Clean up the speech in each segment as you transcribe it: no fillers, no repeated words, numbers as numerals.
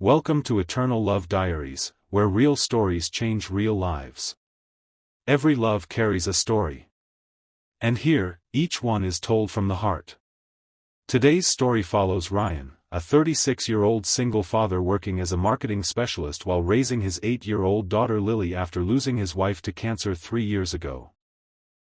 Welcome to Eternal Love Diaries, where real stories change real lives. Every love carries a story. And here, each one is told from the heart. Today's story follows Ryan, a 36-year-old single father working as a marketing specialist while raising his 8-year-old daughter Lily after losing his wife to cancer 3 years ago.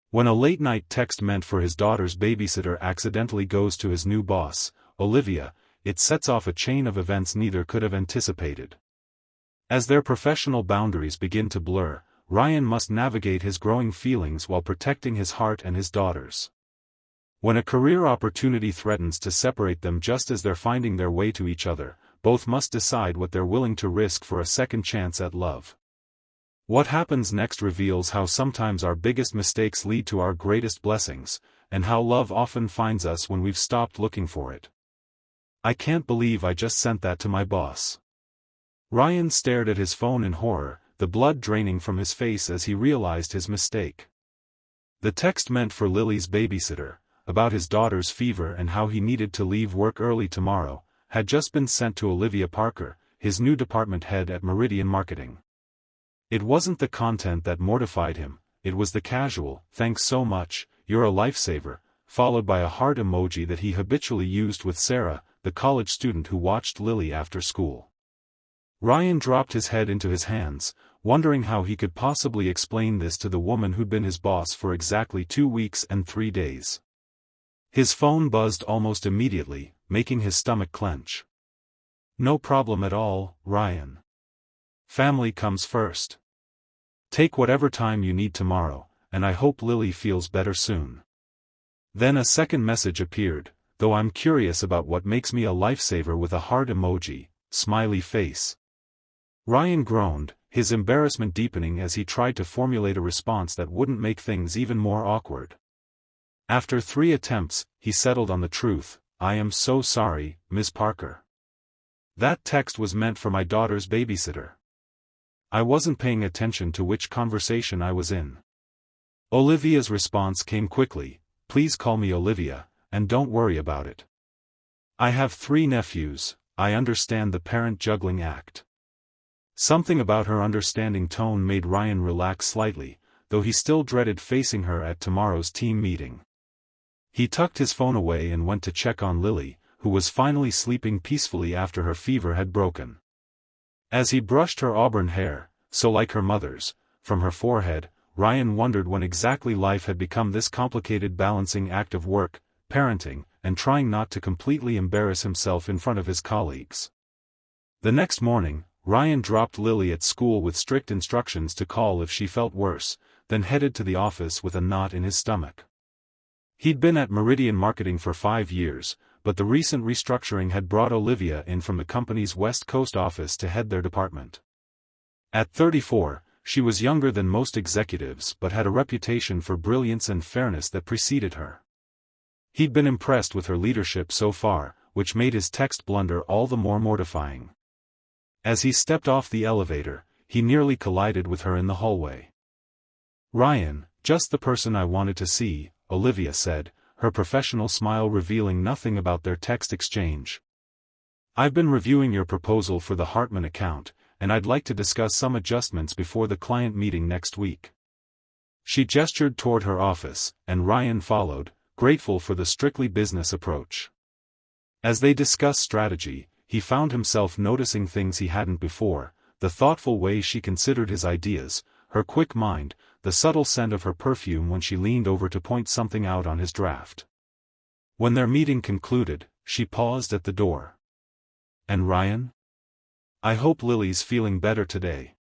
When a late-night text meant for his daughter's babysitter accidentally goes to his new boss, Olivia, it sets off a chain of events neither could have anticipated. As their professional boundaries begin to blur, Ryan must navigate his growing feelings while protecting his heart and his daughter's. When a career opportunity threatens to separate them just as they're finding their way to each other, both must decide what they're willing to risk for a second chance at love. What happens next reveals how sometimes our biggest mistakes lead to our greatest blessings, and how love often finds us when we've stopped looking for it. I can't believe I just sent that to my boss. Ryan stared at his phone in horror, the blood draining from his face as he realized his mistake. The text meant for Lily's babysitter, about his daughter's fever and how he needed to leave work early tomorrow, had just been sent to Olivia Parker, his new department head at Meridian Marketing. It wasn't the content that mortified him, it was the casual, "Thanks so much, you're a lifesaver," followed by a heart emoji that he habitually used with Sarah, the college student who watched Lily after school. Ryan dropped his head into his hands, wondering how he could possibly explain this to the woman who'd been his boss for exactly 2 weeks and 3 days. His phone buzzed almost immediately, making his stomach clench. "No problem at all, Ryan. Family comes first. Take whatever time you need tomorrow, and I hope Lily feels better soon." Then a second message appeared, "Though I'm curious about what makes me a lifesaver," with a heart emoji, smiley face. Ryan groaned, his embarrassment deepening as he tried to formulate a response that wouldn't make things even more awkward. After 3 attempts, he settled on the truth, "I am so sorry, Ms. Parker. That text was meant for my daughter's babysitter. I wasn't paying attention to which conversation I was in." Olivia's response came quickly, "Please call me Olivia, and don't worry about it. I have 3 nephews, I understand the parent juggling act." Something about her understanding tone made Ryan relax slightly, though he still dreaded facing her at tomorrow's team meeting. He tucked his phone away and went to check on Lily, who was finally sleeping peacefully after her fever had broken. As he brushed her auburn hair, so like her mother's, from her forehead, Ryan wondered when exactly life had become this complicated balancing act of work, parenting, and trying not to completely embarrass himself in front of his colleagues. The next morning, Ryan dropped Lily at school with strict instructions to call if she felt worse, then headed to the office with a knot in his stomach. He'd been at Meridian Marketing for 5 years, but the recent restructuring had brought Olivia in from the company's West Coast office to head their department. At 34, she was younger than most executives but had a reputation for brilliance and fairness that preceded her. He'd been impressed with her leadership so far, which made his text blunder all the more mortifying. As he stepped off the elevator, he nearly collided with her in the hallway. "Ryan, just the person I wanted to see," Olivia said, her professional smile revealing nothing about their text exchange. "I've been reviewing your proposal for the Hartman account, and I'd like to discuss some adjustments before the client meeting next week." She gestured toward her office, and Ryan followed, grateful for the strictly business approach. As they discussed strategy, he found himself noticing things he hadn't before, the thoughtful way she considered his ideas, her quick mind, the subtle scent of her perfume when she leaned over to point something out on his draft. When their meeting concluded, she paused at the door. "And Ryan? I hope Lily's feeling better today."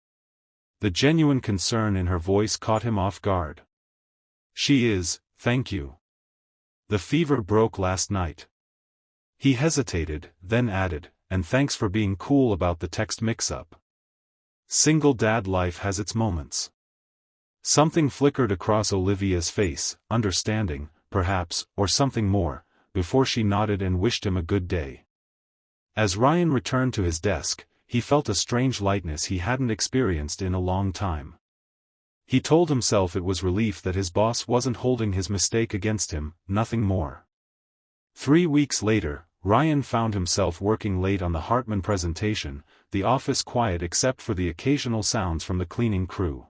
The genuine concern in her voice caught him off guard. "She is, thank you. The fever broke last night." He hesitated, then added, "And thanks for being cool about the text mix-up. Single dad life has its moments." Something flickered across Olivia's face, understanding, perhaps, or something more, before she nodded and wished him a good day. As Ryan returned to his desk, he felt a strange lightness he hadn't experienced in a long time. He told himself it was relief that his boss wasn't holding his mistake against him, nothing more. 3 weeks later, Ryan found himself working late on the Hartman presentation, the office quiet except for the occasional sounds from the cleaning crew.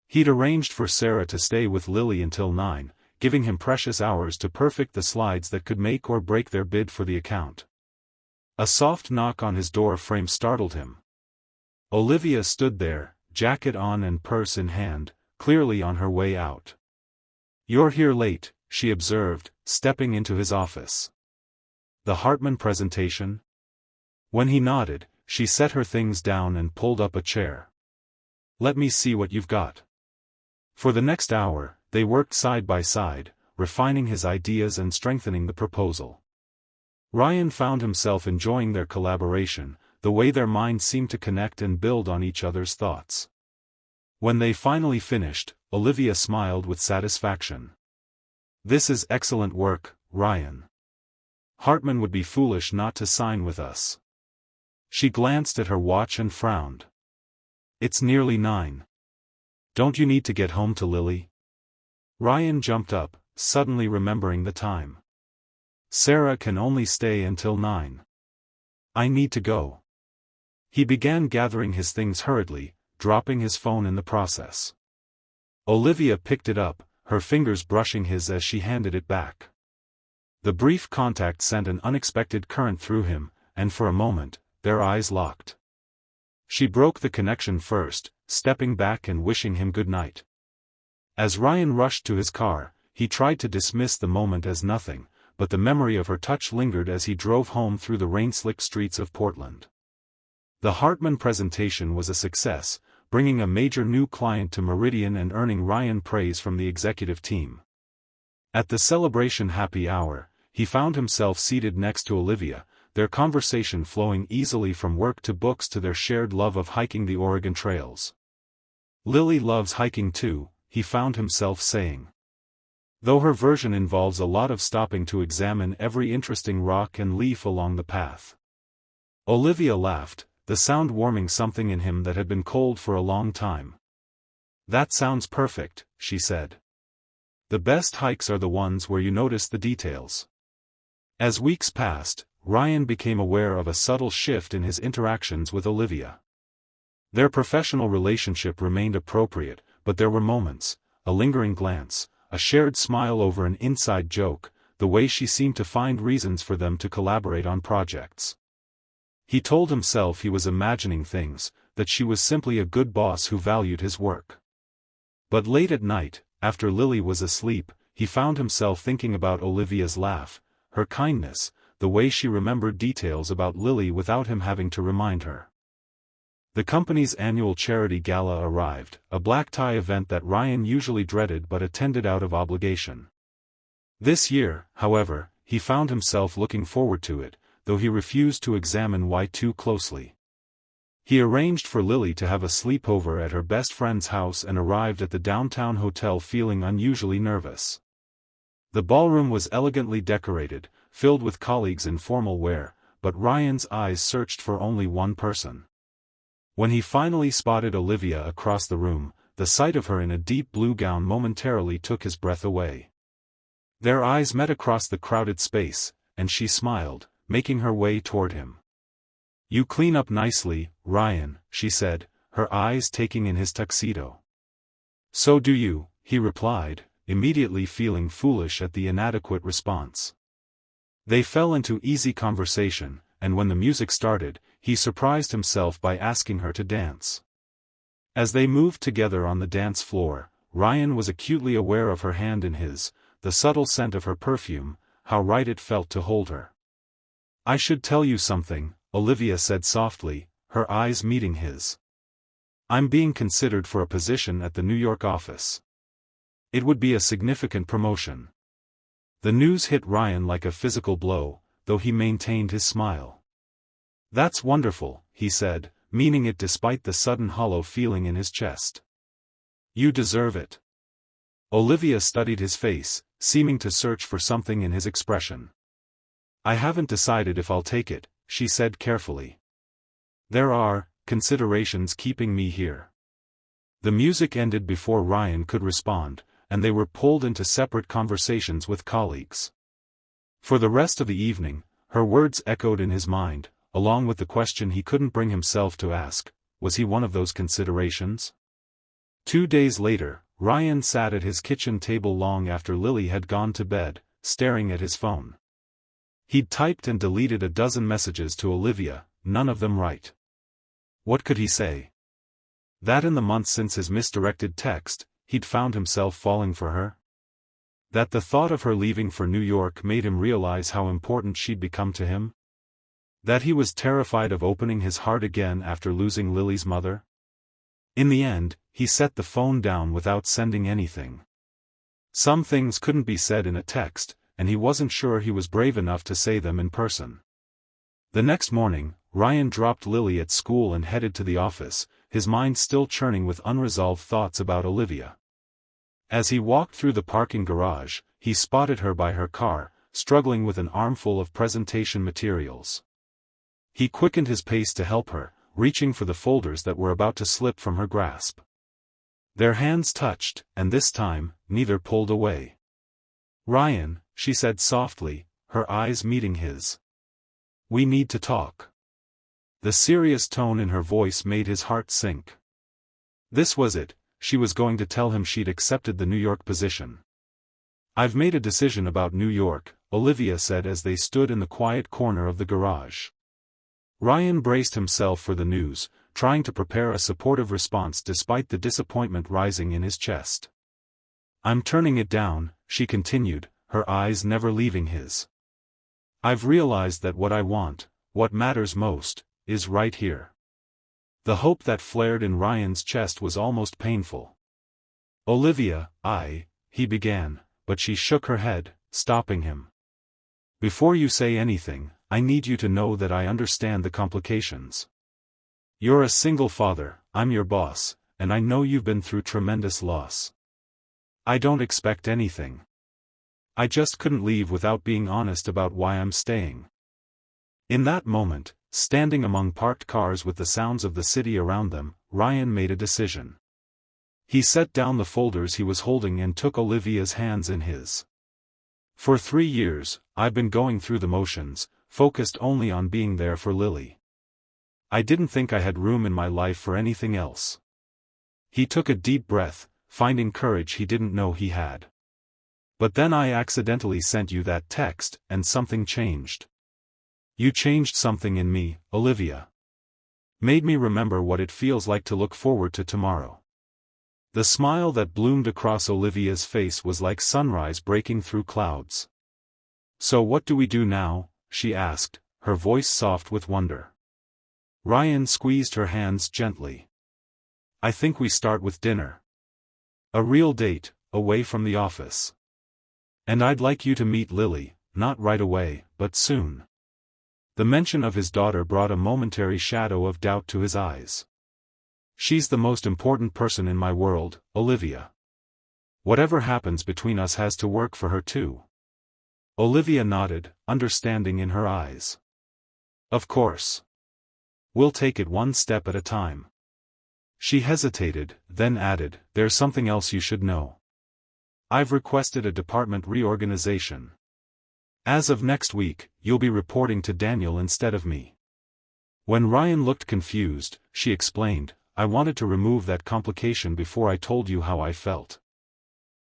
He'd arranged for Sarah to stay with Lily until 9, giving him precious hours to perfect the slides that could make or break their bid for the account. A soft knock on his door frame startled him. Olivia stood there, jacket on and purse in hand, clearly on her way out. "You're here late," she observed, stepping into his office. "The Hartman presentation?" When he nodded, she set her things down and pulled up a chair. "Let me see what you've got." For the next hour, they worked side by side, refining his ideas and strengthening the proposal. Ryan found himself enjoying their collaboration, the way their minds seemed to connect and build on each other's thoughts. When they finally finished, Olivia smiled with satisfaction. "This is excellent work, Ryan. Hartman would be foolish not to sign with us." She glanced at her watch and frowned. "It's nearly 9. Don't you need to get home to Lily?" Ryan jumped up, suddenly remembering the time. "Sarah can only stay until 9. I need to go." He began gathering his things hurriedly, dropping his phone in the process. Olivia picked it up, her fingers brushing his as she handed it back. The brief contact sent an unexpected current through him, and for a moment, their eyes locked. She broke the connection first, stepping back and wishing him good night. As Ryan rushed to his car, he tried to dismiss the moment as nothing, but the memory of her touch lingered as he drove home through the rain-slicked streets of Portland. The Hartman presentation was a success, bringing a major new client to Meridian and earning Ryan praise from the executive team. At the celebration happy hour, he found himself seated next to Olivia, their conversation flowing easily from work to books to their shared love of hiking the Oregon trails. "Lily loves hiking too," he found himself saying. "Though her version involves a lot of stopping to examine every interesting rock and leaf along the path." Olivia laughed, the sound warming something in him that had been cold for a long time. "That sounds perfect," she said. "The best hikes are the ones where you notice the details." As weeks passed, Ryan became aware of a subtle shift in his interactions with Olivia. Their professional relationship remained appropriate, but there were moments, a lingering glance, a shared smile over an inside joke, the way she seemed to find reasons for them to collaborate on projects. He told himself he was imagining things, that she was simply a good boss who valued his work. But late at night, after Lily was asleep, he found himself thinking about Olivia's laugh, her kindness, the way she remembered details about Lily without him having to remind her. The company's annual charity gala arrived, a black-tie event that Ryan usually dreaded but attended out of obligation. This year, however, he found himself looking forward to it, though he refused to examine why too closely. He arranged for Lily to have a sleepover at her best friend's house and arrived at the downtown hotel feeling unusually nervous. The ballroom was elegantly decorated, filled with colleagues in formal wear, but Ryan's eyes searched for only one person. When he finally spotted Olivia across the room, the sight of her in a deep blue gown momentarily took his breath away. Their eyes met across the crowded space, and she smiled, making her way toward him. "You clean up nicely, Ryan," she said, her eyes taking in his tuxedo. "So do you," he replied, immediately feeling foolish at the inadequate response. They fell into easy conversation, and when the music started, he surprised himself by asking her to dance. As they moved together on the dance floor, Ryan was acutely aware of her hand in his, the subtle scent of her perfume, how right it felt to hold her. "I should tell you something," Olivia said softly, her eyes meeting his. "I'm being considered for a position at the New York office. It would be a significant promotion." The news hit Ryan like a physical blow, though he maintained his smile. "That's wonderful," he said, meaning it despite the sudden hollow feeling in his chest. "You deserve it." Olivia studied his face, seeming to search for something in his expression. "I haven't decided if I'll take it," she said carefully. "There are considerations keeping me here." The music ended before Ryan could respond, and they were pulled into separate conversations with colleagues. For the rest of the evening, Her words echoed in his mind, along with the question he couldn't bring himself to ask: was he one of those considerations? 2 days later, Ryan sat at his kitchen table long after Lily had gone to bed, staring at his phone. He'd typed and deleted a dozen messages to Olivia, none of them right. What could he say? That in the months since his misdirected text, he'd found himself falling for her? That the thought of her leaving for New York made him realize how important she'd become to him? That he was terrified of opening his heart again after losing Lily's mother? In the end, he set the phone down without sending anything. Some things couldn't be said in a text, and he wasn't sure he was brave enough to say them in person. The next morning, Ryan dropped Lily at school and headed to the office, his mind still churning with unresolved thoughts about Olivia. As he walked through the parking garage, he spotted her by her car, struggling with an armful of presentation materials. He quickened his pace to help her, reaching for the folders that were about to slip from her grasp. Their hands touched, and this time, neither pulled away. "Ryan," she said softly, her eyes meeting his. "We need to talk." The serious tone in her voice made his heart sink. This was it, she was going to tell him she'd accepted the New York position. "I've made a decision about New York," Olivia said as they stood in the quiet corner of the garage. Ryan braced himself for the news, trying to prepare a supportive response despite the disappointment rising in his chest. "I'm turning it down," she continued, her eyes never leaving his. "I've realized that what I want, what matters most, is right here." The hope that flared in Ryan's chest was almost painful. "Olivia, he began, but she shook her head, stopping him. "Before you say anything, I need you to know that I understand the complications. You're a single father, I'm your boss, and I know you've been through tremendous loss. I don't expect anything. I just couldn't leave without being honest about why I'm staying." In that moment, standing among parked cars with the sounds of the city around them, Ryan made a decision. He set down the folders he was holding and took Olivia's hands in his. "For 3 years, I've been going through the motions, focused only on being there for Lily. I didn't think I had room in my life for anything else." He took a deep breath, finding courage he didn't know he had. "But then I accidentally sent you that text, and something changed. You changed something in me, Olivia. Made me remember what it feels like to look forward to tomorrow." The smile that bloomed across Olivia's face was like sunrise breaking through clouds. "So what do we do now?" she asked, her voice soft with wonder. Ryan squeezed her hands gently. "I think we start with dinner. A real date, away from the office. And I'd like you to meet Lily, not right away, but soon." The mention of his daughter brought a momentary shadow of doubt to his eyes. "She's the most important person in my world, Olivia. Whatever happens between us has to work for her too." Olivia nodded, understanding in her eyes. "Of course. We'll take it one step at a time." She hesitated, then added, "There's something else you should know. I've requested a department reorganization. As of next week, you'll be reporting to Daniel instead of me." When Ryan looked confused, she explained, "I wanted to remove that complication before I told you how I felt.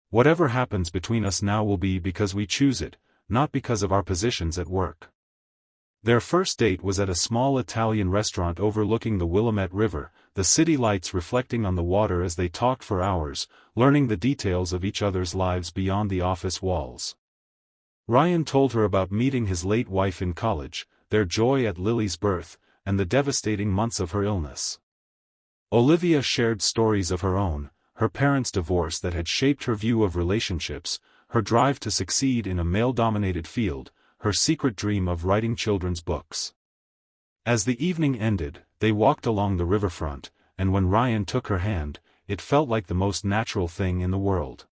Whatever happens between us now will be because we choose it, not because of our positions at work." Their first date was at a small Italian restaurant overlooking the Willamette River, the city lights reflecting on the water as they talked for hours, learning the details of each other's lives beyond the office walls. Ryan told her about meeting his late wife in college, their joy at Lily's birth, and the devastating months of her illness. Olivia shared stories of her own, her parents' divorce that had shaped her view of relationships, her drive to succeed in a male-dominated field, her secret dream of writing children's books. As the evening ended, they walked along the riverfront, and when Ryan took her hand, it felt like the most natural thing in the world.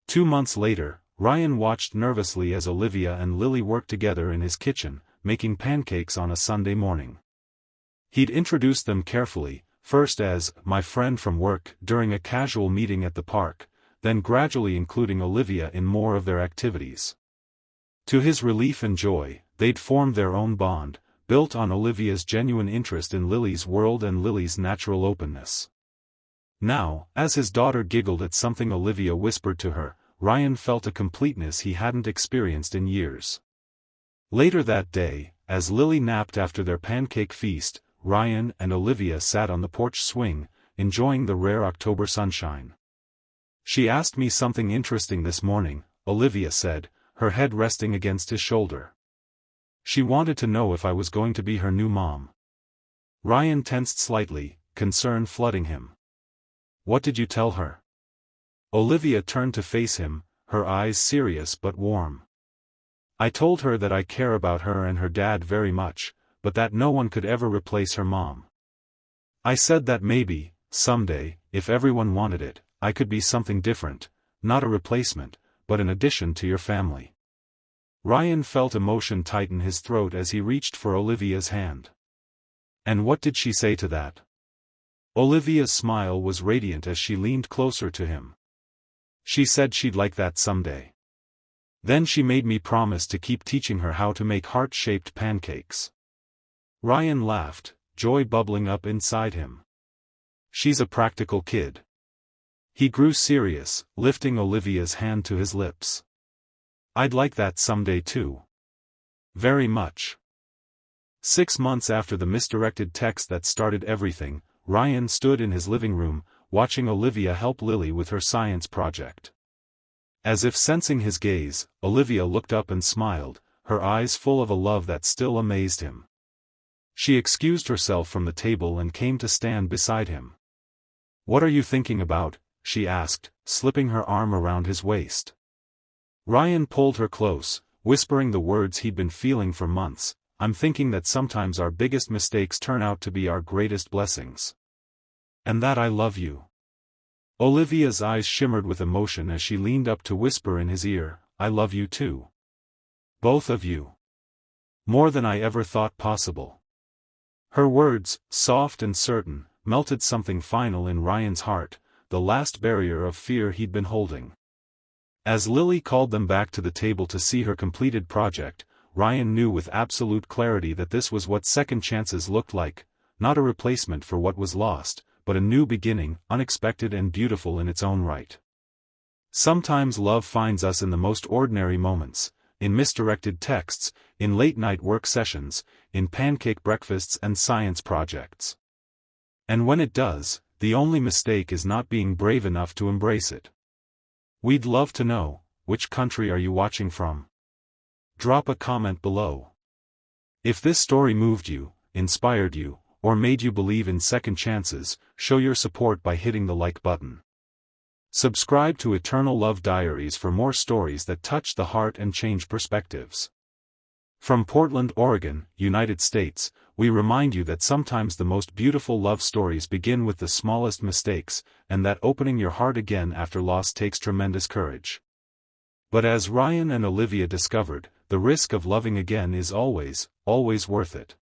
2 months later, Ryan watched nervously as Olivia and Lily worked together in his kitchen, making pancakes on a Sunday morning. He'd introduced them carefully, first as "my friend from work" during a casual meeting at the park, then gradually including Olivia in more of their activities. To his relief and joy, they'd formed their own bond, built on Olivia's genuine interest in Lily's world and Lily's natural openness. Now, as his daughter giggled at something Olivia whispered to her, Ryan felt a completeness he hadn't experienced in years. Later that day, as Lily napped after their pancake feast, Ryan and Olivia sat on the porch swing, enjoying the rare October sunshine. "She asked me something interesting this morning," Olivia said, her head resting against his shoulder. "She wanted to know if I was going to be her new mom." Ryan tensed slightly, concern flooding him. "What did you tell her?" Olivia turned to face him, her eyes serious but warm. "I told her that I care about her and her dad very much, but that no one could ever replace her mom. I said that maybe, someday, if everyone wanted it, I could be something different, not a replacement, but an addition to your family." Ryan felt emotion tighten his throat as he reached for Olivia's hand. "And what did she say to that?" Olivia's smile was radiant as she leaned closer to him. "She said she'd like that someday. Then she made me promise to keep teaching her how to make heart-shaped pancakes." Ryan laughed, joy bubbling up inside him. "She's a practical kid." He grew serious, lifting Olivia's hand to his lips. "I'd like that someday too. Very much." 6 months after the misdirected text that started everything, Ryan stood in his living room, watching Olivia help Lily with her science project. As if sensing his gaze, Olivia looked up and smiled, her eyes full of a love that still amazed him. She excused herself from the table and came to stand beside him. "What are you thinking about?" she asked, slipping her arm around his waist. Ryan pulled her close, whispering the words he'd been feeling for months. "I'm thinking that sometimes our biggest mistakes turn out to be our greatest blessings. And that I love you." Olivia's eyes shimmered with emotion as she leaned up to whisper in his ear, "I love you too. Both of you. More than I ever thought possible." Her words, soft and certain, melted something final in Ryan's heart, the last barrier of fear he'd been holding. As Lily called them back to the table to see her completed project, Ryan knew with absolute clarity that this was what second chances looked like, not a replacement for what was lost, but a new beginning, unexpected and beautiful in its own right. Sometimes love finds us in the most ordinary moments, in misdirected texts, in late-night work sessions, in pancake breakfasts and science projects. And when it does, the only mistake is not being brave enough to embrace it. We'd love to know, which country are you watching from? Drop a comment below. If this story moved you, inspired you, or made you believe in second chances, show your support by hitting the like button. Subscribe to Eternal Love Diaries for more stories that touch the heart and change perspectives. From Portland, Oregon, United States, we remind you that sometimes the most beautiful love stories begin with the smallest mistakes, and that opening your heart again after loss takes tremendous courage. But as Ryan and Olivia discovered, the risk of loving again is always, always worth it.